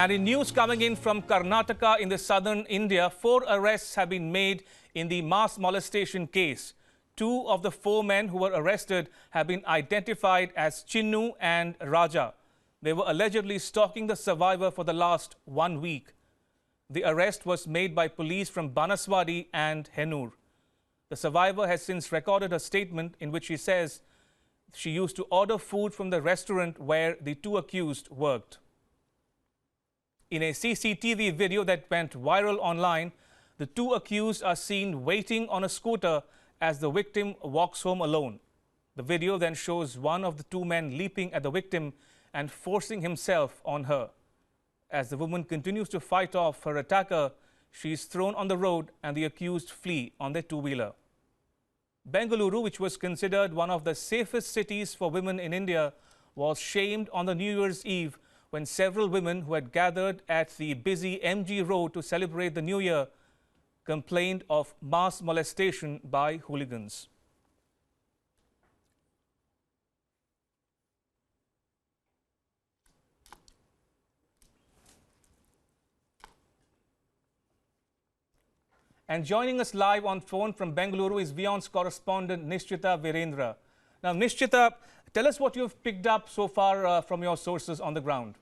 And in news coming in from Karnataka in the southern India, 4 arrests have been made in the mass molestation case. 2 of the 4 men who were arrested have been identified as Chinnu and Raja. They were allegedly stalking the survivor for the last 1 week. The arrest was made by police from Banaswadi and Hennur. The survivor has since recorded a statement in which she says she used to order food from the restaurant where the 2 accused worked. In a CCTV video that went viral online, the 2 accused are seen waiting on a scooter as the victim walks home alone. The video then shows one of the 2 men leaping at the victim and forcing himself on her. As the woman continues to fight off her attacker, she is thrown on the road and the accused flee on their 2-wheeler. Bengaluru, which was considered one of the safest cities for women in India, was shamed on the New Year's Eve when several women who had gathered at the busy MG Road to celebrate the New Year complained of mass molestation by hooligans. And joining us live on phone from Bengaluru is WION's correspondent Nishchita Virendra. Now, Nishchita, tell us what you've picked up so far from your sources on the ground.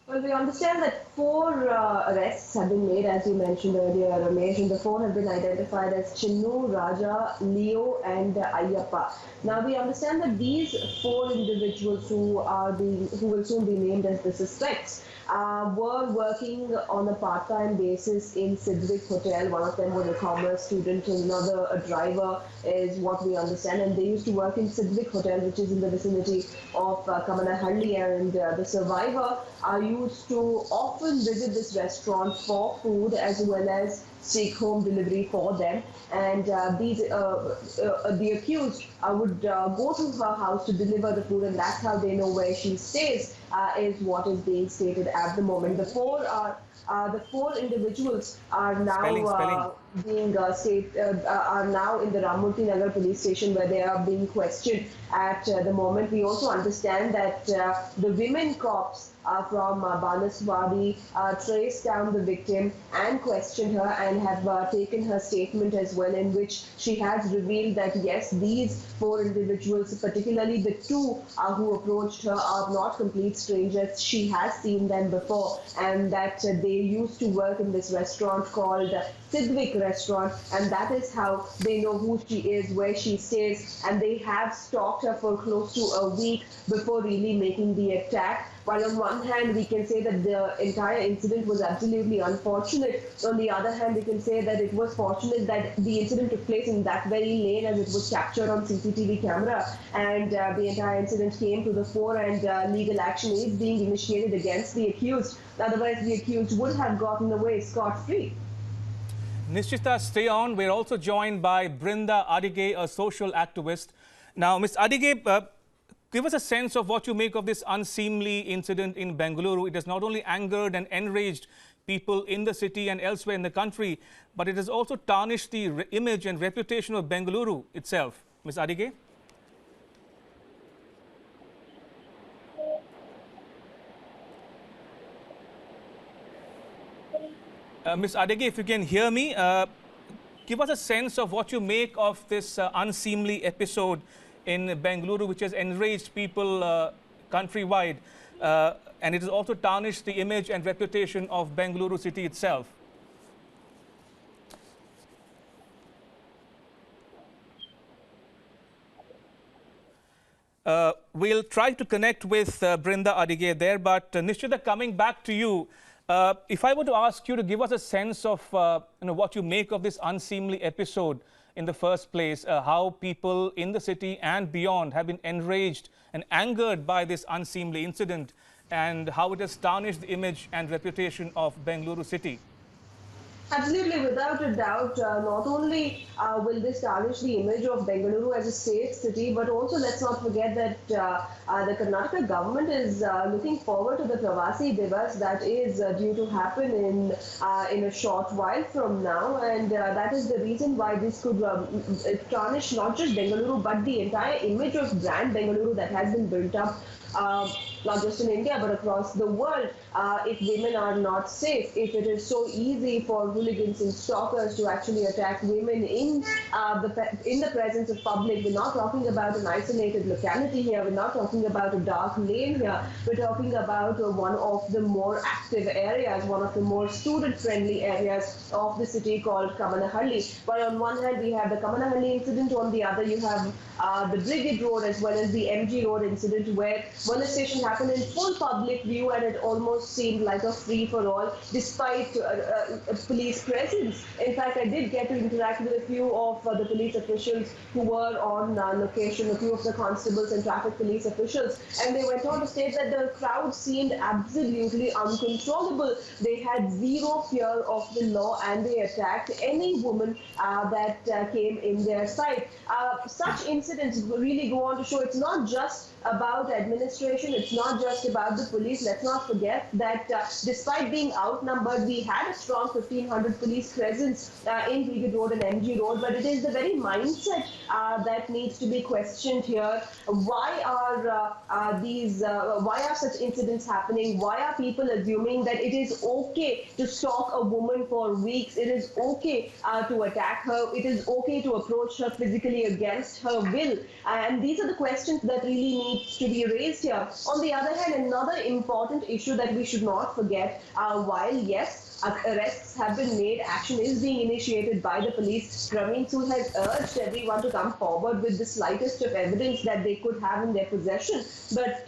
Well, we understand that 4 arrests have been made, as you mentioned earlier, Ramesh, and the 4 have been identified as Chinnu, Raja, Leo, and Ayyappa. Now, we understand that these 4 individuals who will soon be named as the suspects were working on a part-time basis in Sidvik Hotel. One of them was a commerce student, another a driver, is what we understand. And they used to work in Sidvik Hotel, which is in the vicinity of Kamanahalli. And the survivor used to often visit this restaurant for food as well as take home delivery for them. And the accused would go to her house to deliver the food, and that's how they know where she stays, is what is being stated at the moment. The 4 individuals are now are now in the Ramurthy Nagar police station, where they are being questioned at the moment. We also understand that the women cops from Banaswadi traced down the victim and questioned her and have taken her statement as well, in which she has revealed that yes, these 4 individuals, particularly the 2 who approached her, are not complete strangers. She has seen them before, and that they used to work in this restaurant called Sidvik restaurant, and that is how they know who she is, where she stays, and they have stalked her for close to a week before really making the attack. While on one hand we can say that the entire incident was absolutely unfortunate, on the other hand we can say that it was fortunate that the incident took place in that very lane, as it was captured on CCTV camera, and the entire incident came to the fore, and legal action is being initiated against the accused. Otherwise the accused would have gotten away scot-free. Nishchita, stay on. We're also joined by Brinda Adige, a social activist. Now, Ms. Adige, give us a sense of what you make of this unseemly incident in Bengaluru. It has not only angered and enraged people in the city and elsewhere in the country, but it has also tarnished the image and reputation of Bengaluru itself. Ms. Adige? Ms. Adige, if you can hear me, give us a sense of what you make of this unseemly episode in Bengaluru, which has enraged people countrywide, and it has also tarnished the image and reputation of Bengaluru city itself. We'll try to connect with Brinda Adige there, but Nishchita, coming back to you, if I were to ask you to give us a sense of what you make of this unseemly episode in the first place, how people in the city and beyond have been enraged and angered by this unseemly incident, and how it has tarnished the image and reputation of Bengaluru city. Absolutely, without a doubt, not only will this tarnish the image of Bengaluru as a safe city, but also let's not forget that the Karnataka government is looking forward to the Pravasi Divas that is due to happen in a short while from now, and that is the reason why this could tarnish not just Bengaluru but the entire image of brand Bengaluru that has been built up not just in India but across the world. If women are not safe, if it is so easy for hooligans and stalkers to actually attack women in the presence of public, we're not talking about an isolated locality here. We're not talking about a dark lane here. We're talking about one of the more active areas, one of the more student-friendly areas of the city called Kamanahalli. But on one hand, we have the Kamanahalli incident. On the other, you have the Brigade Road as well as the MG Road incident, where molestation happened in full public view, and it almost seemed like a free-for-all despite police presence. In fact, I did get to interact with a few of the police officials who were on location, a few of the constables and traffic police officials, and they went on to state that the crowd seemed absolutely uncontrollable. They had zero fear of the law, and they attacked any woman that came in their sight. Such incidents really go on to show it's not just about administration, it's not just about the police. Let's not forget that despite being outnumbered, we had a strong 1,500 police presence in Brigade Road and MG Road, but it is the very mindset that needs to be questioned here. Why are such incidents happening? Why are people assuming that it is okay to stalk a woman for weeks? It is okay to attack her. It is okay to approach her physically against her will. And these are the questions that really needs to be raised here. On the other hand, another important issue that we should not forget, while yes, arrests have been made, action is being initiated by the police, Praveen Sood has urged everyone to come forward with the slightest of evidence that they could have in their possession. But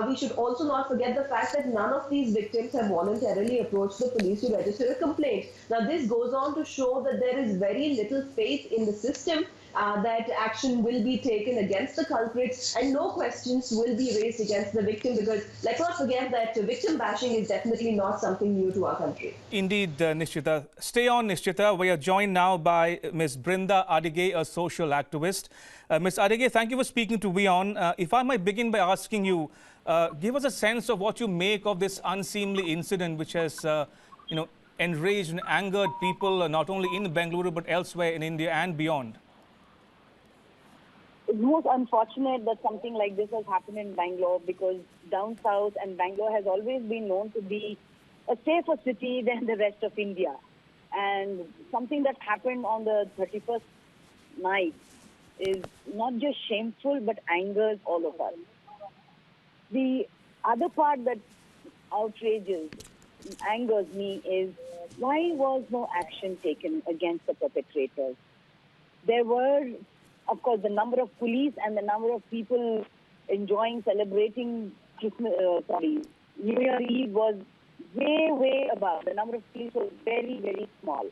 we should also not forget the fact that none of these victims have voluntarily approached the police to register a complaint. Now, this goes on to show that there is very little faith in the system, that action will be taken against the culprits and no questions will be raised against the victim, because let's not forget that victim bashing is definitely not something new to our country. Indeed, Nishchita. Stay on, Nishchita. We are joined now by Ms. Brinda Adige, a social activist. Ms. Adige, thank you for speaking to WION. If I might begin by asking you, give us a sense of what you make of this unseemly incident which has, enraged and angered people not only in Bengaluru but elsewhere in India and beyond. It's most unfortunate that something like this has happened in Bangalore, because down south and Bangalore has always been known to be a safer city than the rest of India. And something that happened on the 31st night is not just shameful but angers all of us. The other part that angers me is, why was no action taken against the perpetrators? There were, of course, the number of police and the number of people celebrating New Year Eve was way above. The number of police was very, very small.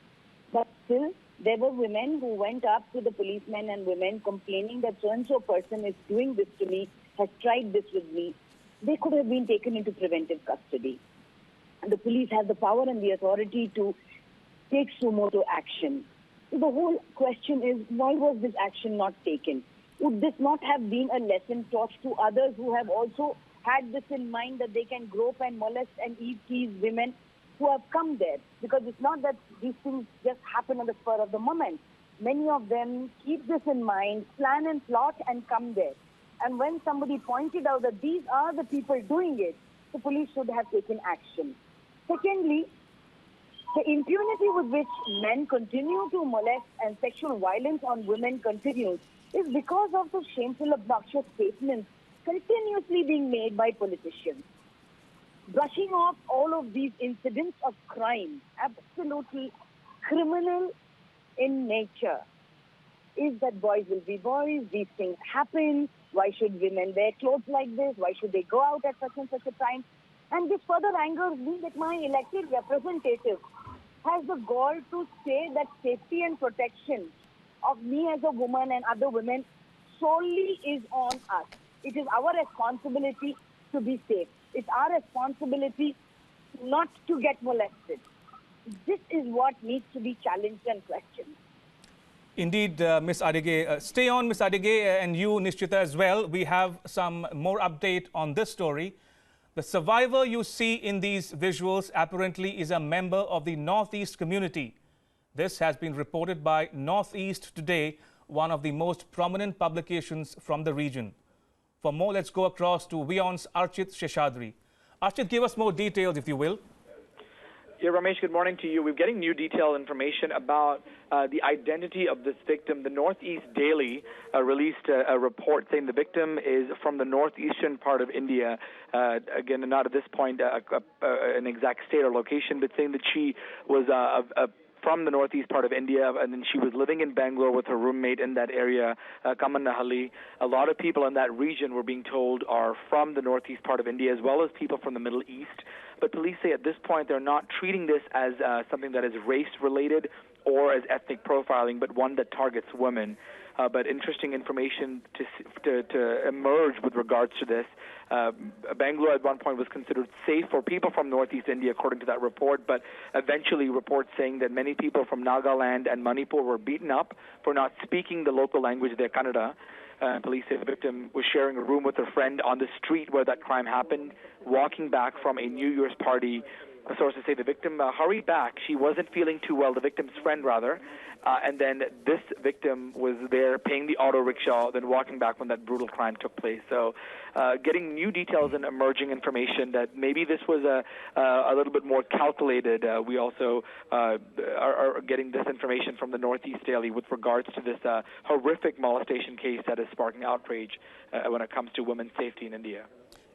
But still, there were women who went up to the policemen and women complaining that so-and-so person is doing this to me, has tried this with me. They could have been taken into preventive custody. And the police have the power and the authority to take suo motu action. So the whole question is, why was this action not taken? Would this not have been a lesson taught to others who have also had this in mind, that they can grope and molest and tease women who have come there? Because it's not that these things just happen on the spur of the moment. Many of them keep this in mind, plan and plot and come there. And when somebody pointed out that these are the people doing it, the police should have taken action. Secondly, the impunity with which men continue to molest and sexual violence on women continues is because of the shameful, obnoxious statements continuously being made by politicians. Brushing off all of these incidents of crime, absolutely criminal in nature, is that boys will be boys, these things happen, why should women wear clothes like this, why should they go out at such and such a time? And this further angers me that my elected representative has the gall to say that safety and protection of me as a woman and other women solely is on us. It is our responsibility to be safe. It's our responsibility not to get molested. This is what needs to be challenged and questioned. Indeed, Ms. Adige. Stay on, Ms. Adige, and you, Nishchita, as well. We have some more update on this story. The survivor you see in these visuals apparently is a member of the Northeast community. This has been reported by Northeast Today, one of the most prominent publications from the region. For more, let's go across to WION's Archit Sheshadri. Archit, give us more details, if you will. Yeah, Ramesh, good morning to you. We're getting new detailed information about the identity of this victim. The Northeast Daily released a report saying the victim is from the northeastern part of India. Again, not at this point an exact state or location, but saying that she was from the northeast part of India, and then she was living in Bangalore with her roommate in that area, Kamannahalli. A lot of people in that region, we're being told, are from the northeast part of India, as well as people from the Middle East. But police say at this point they're not treating this as something that is race-related or as ethnic profiling, but one that targets women. But interesting information to emerge with regards to this. Bangalore at one point was considered safe for people from northeast India, according to that report, but eventually reports saying that many people from Nagaland and Manipur were beaten up for not speaking the local language, their Kannada. Police say the victim was sharing a room with her friend on the street where that crime happened, walking back from a New Year's party. Sources say the victim hurried back. She wasn't feeling too well, the victim's friend rather, and then this victim was there paying the auto rickshaw, then walking back when that brutal crime took place. So getting new details and emerging information that maybe this was a little bit more calculated. We also are getting this information from the Northeast Daily with regards to this horrific molestation case that is sparking outrage when it comes to women's safety in India.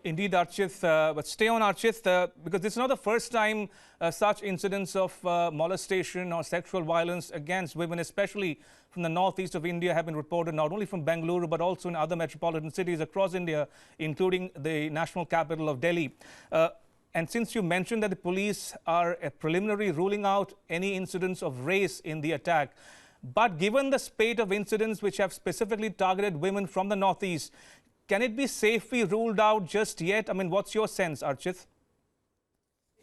Indeed, Archit, but stay on, Archit, because this is not the first time such incidents of molestation or sexual violence against women, especially from the northeast of India, have been reported not only from Bengaluru but also in other metropolitan cities across India, including the national capital of Delhi. And since you mentioned that the police are preliminarily ruling out any incidents of race in the attack, but given the spate of incidents which have specifically targeted women from the northeast, can it be safely ruled out just yet? I mean, what's your sense, Archit?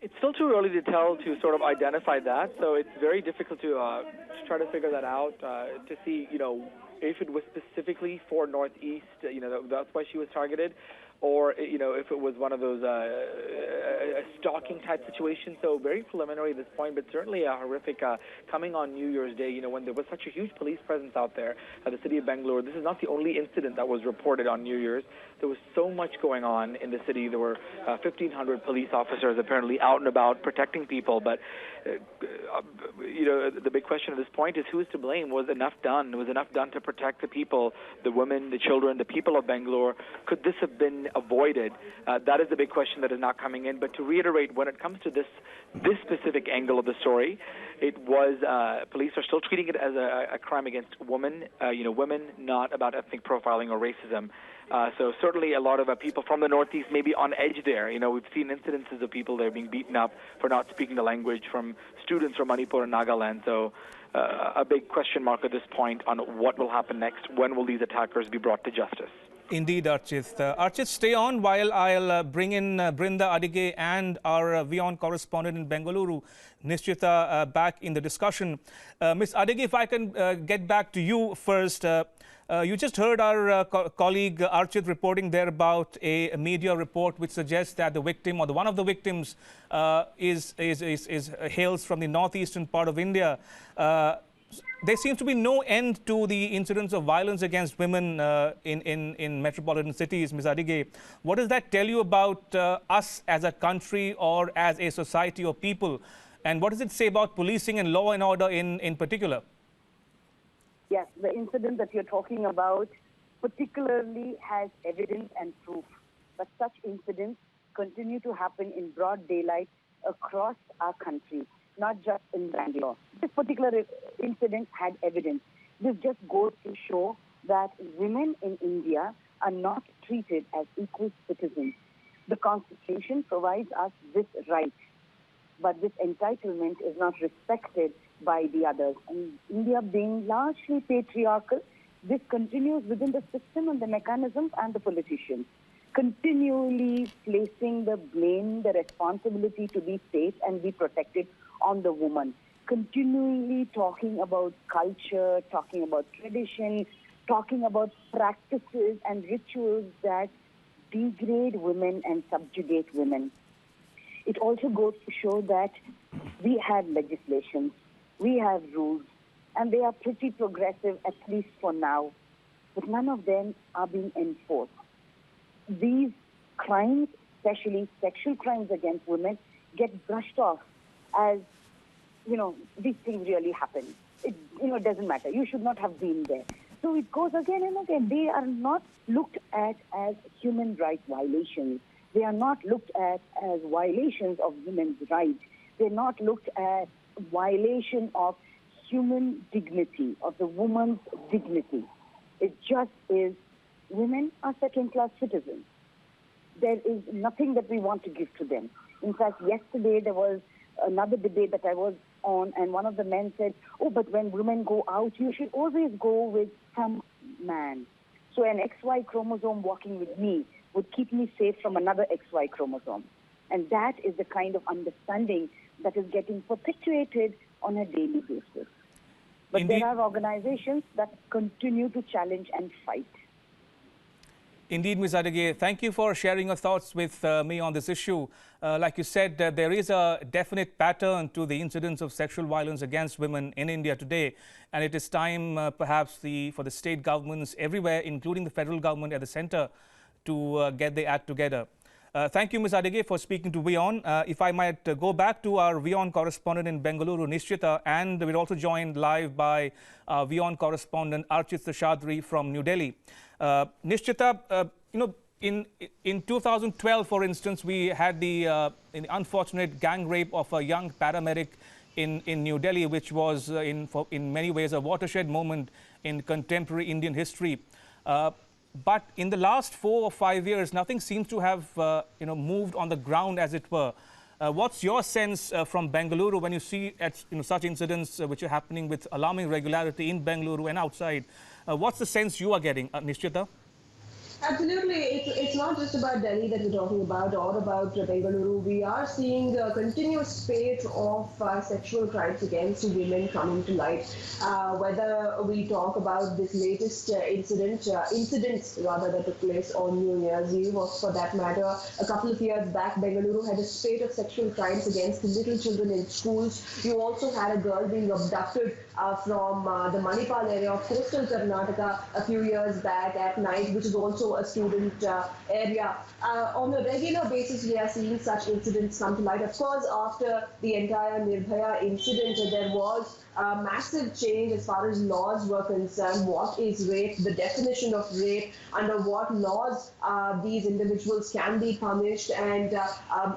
It's still too early to tell to sort of identify that, so it's very difficult to try to figure that out, to see, if it was specifically for Northeast, that's why she was targeted, or, if it was one of those a stalking type situation. So very preliminary at this point, but certainly a horrific coming on New Year's Day, when there was such a huge police presence out there at the city of Bengaluru. This is not the only incident that was reported on New Year's. There was so much going on in the city. There were 1,500 police officers apparently out and about protecting people, but the big question at this point is who is to blame? Was enough done? Was enough done to protect the people, the women, the children, the people of Bangalore? Could this have been avoided? That is the big question that is not coming in. But to reiterate, when it comes to this specific angle of the story, it was police are still treating it as a crime against women. Women, not about ethnic profiling or racism. So certainly a lot of people from the Northeast may be on edge there. We've seen incidences of people there being beaten up for not speaking the language from students from Manipur and Nagaland. So a big question mark at this point on what will happen next. When will these attackers be brought to justice? Indeed, Archit. Archit, stay on while I'll bring in Brinda Adige and our WION correspondent in Bengaluru, Nishchita, back in the discussion. Ms. Adige, if I can get back to you first. You just heard our colleague Archit reporting there about a media report which suggests that the victim or one of the victims hails from the northeastern part of India. There seems to be no end to the incidents of violence against women in metropolitan cities. Ms. Adige, what does that tell you about us as a country or as a society or people? And what does it say about policing and law and order in particular? Yes, the incident that you're talking about particularly has evidence and proof. But such incidents continue to happen in broad daylight across our country, not just in Bangalore. This particular incident had evidence. This just goes to show that women in India are not treated as equal citizens. The Constitution provides us this right, but this entitlement is not respected by the others. And India being largely patriarchal, this continues within the system and the mechanisms and the politicians, continually placing the blame, the responsibility to be safe and be protected on the woman, continually talking about culture, talking about tradition, talking about practices and rituals that degrade women and subjugate women. It also goes to show that we have legislation, we have rules, and they are pretty progressive, at least for now, but none of them are being enforced. these crimes, especially sexual crimes against women, get brushed off as, these things really happen. It doesn't matter. You should not have been there. So it goes again and again. They are not looked at as human rights violations. They are not looked at as violations of women's rights. They're not looked at violation of human dignity, of the woman's dignity. It just is, women are second-class citizens. There is nothing that we want to give to them. In fact, yesterday there was another debate that I was on, and one of the men said, oh, but when women go out, you should always go with some man. So an XY chromosome walking with me would keep me safe from another XY chromosome. And that is the kind of understanding that is getting perpetuated on a daily basis. But Indeed. there are organizations that continue to challenge and fight. Indeed, Ms. Adage, thank you for sharing your thoughts with me on this issue. Like you said, there is a definite pattern to the incidence of sexual violence against women in India today. And it is time, perhaps, for the state governments everywhere, including the federal government at the center, to get their act together. Thank you, Ms. Adage, for speaking to WION. If I might go back to our WION correspondent in Bengaluru, Nishrita, and we're also joined live by WION correspondent Archit Seshadri from New Delhi. Nishrita, in 2012, for instance, we had the unfortunate gang rape of a young paramedic in New Delhi, which was in many ways a watershed moment in contemporary Indian history. But in the last 4 or 5 years, nothing seems to have moved on the ground, as it were. What's your sense from Bengaluru when you see such incidents which are happening with alarming regularity in Bengaluru and outside? What's the sense you are getting, Nishrita? Absolutely. It's not just about Delhi that we're talking about or about Bengaluru. We are seeing a continuous spate of sexual crimes against women coming to light. Whether we talk about this latest incidents rather that took place on New Year's Eve, or for that matter, a couple of years back, Bengaluru had a spate of sexual crimes against little children in schools. You also had a girl being abducted from the Manipal area of coastal Karnataka a few years back at night, which is also a student area. On a regular basis, we are seeing such incidents come to light. Of course, after the entire Nirbhaya incident, there was a massive change as far as laws were concerned. What is rape, the definition of rape, under what laws these individuals can be punished, and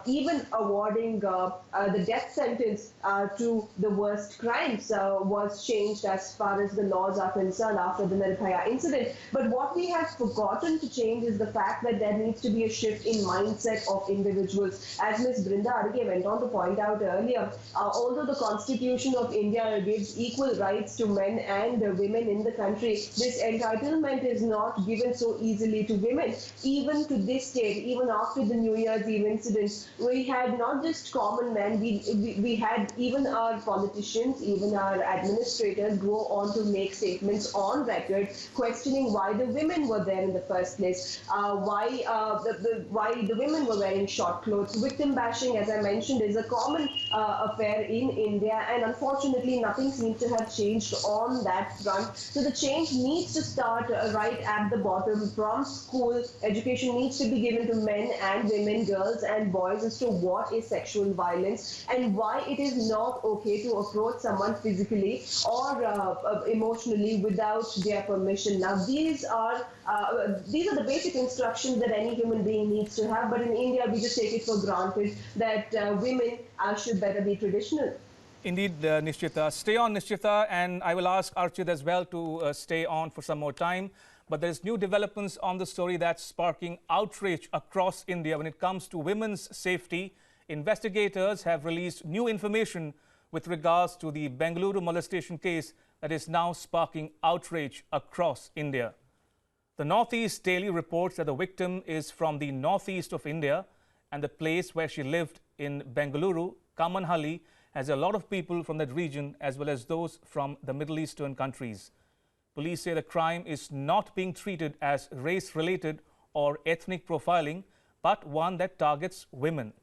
even awarding the death sentence to the worst crimes was changed as far as the laws are concerned after the Nirbhaya incident. But what we have forgotten to change is the fact that there needs to be a shift in mindset of individuals. As Ms. Brinda Adage went on to point out earlier, although the Constitution of India gives equal rights to men and women in the country, this entitlement is not given so easily to women. Even to this date, even after the New Year's Eve incident, we had not just common men, we had even our politicians, even our administrators go on to make statements on record questioning why the women were there in the first place, why the women were wearing short clothes. Victim bashing, as I mentioned, is a common affair in India, and unfortunately nothing seems to have changed on that front. So the change needs to start right at the bottom. From school, education needs to be given to men and women, girls and boys, as to what is sexual violence and why it is not okay to approach someone physically or emotionally without their permission. Now, these are the basic instructions that any human being needs to have, but in India we just take it for granted that women should better be traditional. Indeed, Nishrita. Stay on, Nishrita, and I will ask Archit as well to stay on for some more time. But there's new developments on the story that's sparking outrage across India when it comes to women's safety. Investigators have released new information with regards to the Bengaluru molestation case that is now sparking outrage across India. The Northeast Daily reports that the victim is from the northeast of India, and the place where she lived in Bengaluru, Kamanhalli, has a lot of people from that region as well as those from the Middle Eastern countries. Police say the crime is not being treated as race-related or ethnic profiling, but one that targets women.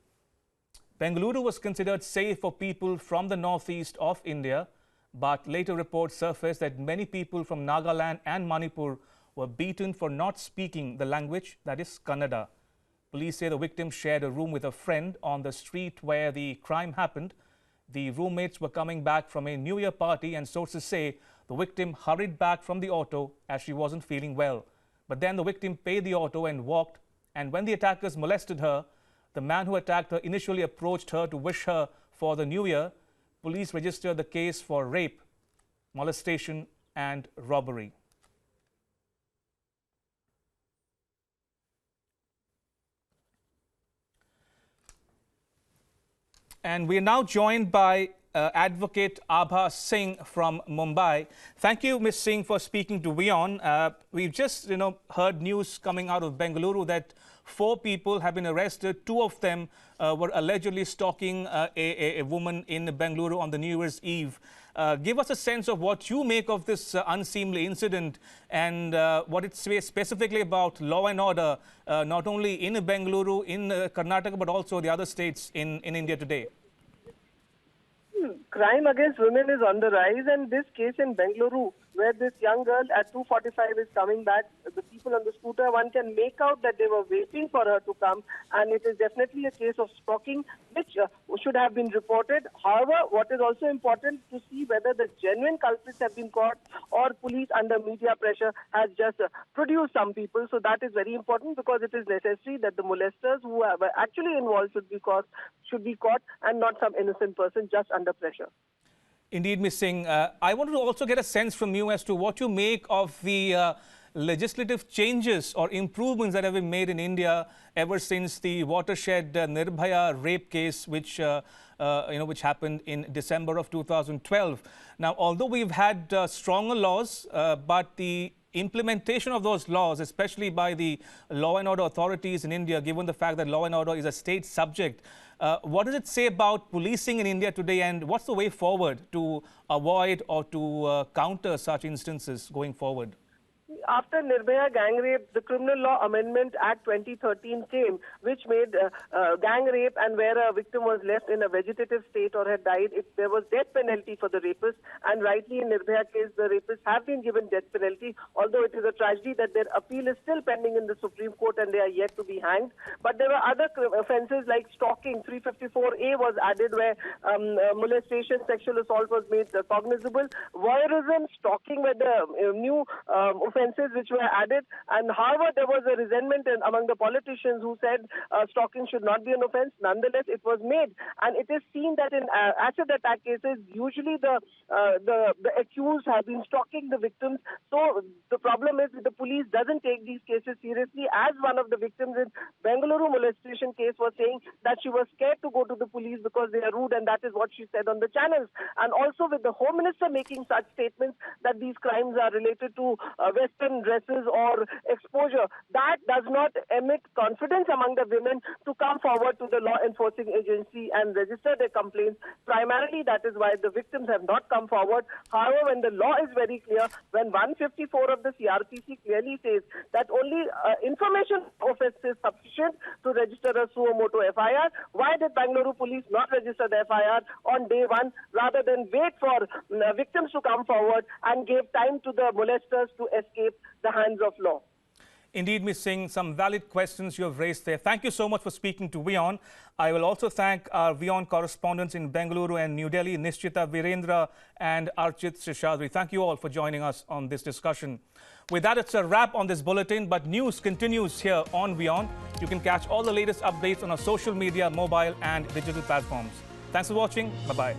Bengaluru was considered safe for people from the northeast of India, but later reports surfaced that many people from Nagaland and Manipur were beaten for not speaking the language, that is Kannada. Police say the victim shared a room with a friend on the street where the crime happened. The roommates were coming back from a New Year party, and sources say the victim hurried back from the auto as she wasn't feeling well. But then the victim paid the auto and walked, and when the attackers molested her, the man who attacked her initially approached her to wish her for the New Year. Police registered the case for rape, molestation and robbery. And we are now joined by Advocate Abha Singh from Mumbai. Thank you, Ms. Singh, for speaking to WION. We've just, heard news coming out of Bengaluru that 4 people have been arrested. 2 of them were allegedly stalking a woman in Bengaluru on the New Year's Eve. Give us a sense of what you make of this unseemly incident and what it says specifically about law and order, not only in Bengaluru, in Karnataka, but also the other states in India today. Crime against women is on the rise, and this case in Bengaluru, where this young girl at 2:45 is coming back, the people on the scooter, one can make out that they were waiting for her to come, and it is definitely a case of stalking which should have been reported. However, what is also important to see whether the genuine culprits have been caught or police under media pressure has just produced some people. So that is very important, because it is necessary that the molesters who are actually involved should be caught and not some innocent person just under pressure. Indeed, Ms. Singh. I wanted to also get a sense from you as to what you make of the legislative changes or improvements that have been made in India ever since the watershed Nirbhaya rape case, which happened in December of 2012. Now, although we've had stronger laws, but the implementation of those laws, especially by the law and order authorities in India, given the fact that law and order is a state subject, what does it say about policing in India today, and what's the way forward to avoid or to counter such instances going forward? After Nirbhaya gang rape, the Criminal Law Amendment Act 2013 came, which made gang rape and where a victim was left in a vegetative state or had died, there was death penalty for the rapist. And rightly in Nirbhaya case, the rapists have been given death penalty, although it is a tragedy that their appeal is still pending in the Supreme Court and they are yet to be hanged. But there were other offences like stalking. 354A was added, where molestation, sexual assault was made cognizable. Voyeurism, stalking were the new offences which were added, and however there was a resentment among the politicians who said stalking should not be an offence. Nonetheless, it was made, and it is seen that in acid attack cases, usually the accused have been stalking the victims. So the problem is that the police doesn't take these cases seriously. As one of the victims in Bengaluru molestation case was saying that she was scared to go to the police because they are rude, and that is what she said on the channels. And also with the Home Minister making such statements that these crimes are related to Western dresses or exposure, that does not emit confidence among the women to come forward to the law enforcing agency and register their complaints. Primarily, that is why the victims have not come forward. However, when the law is very clear, when 154 of the CRPC clearly says that only information offence is sufficient to register a suo motu FIR, why did Bengaluru police not register the FIR on day one rather than wait for victims to come forward and give time to the molesters to escape the hands of law? Indeed, Ms. Singh, some valid questions you have raised there. Thank you so much for speaking to WION. I will also thank our WION correspondents in Bengaluru and New Delhi, Nishchita Virendra and Archit Seshadri. Thank you all for joining us on this discussion. With that, it's a wrap on this bulletin, but news continues here on WION. You can catch all the latest updates on our social media, mobile and digital platforms. Thanks for watching. Bye-bye.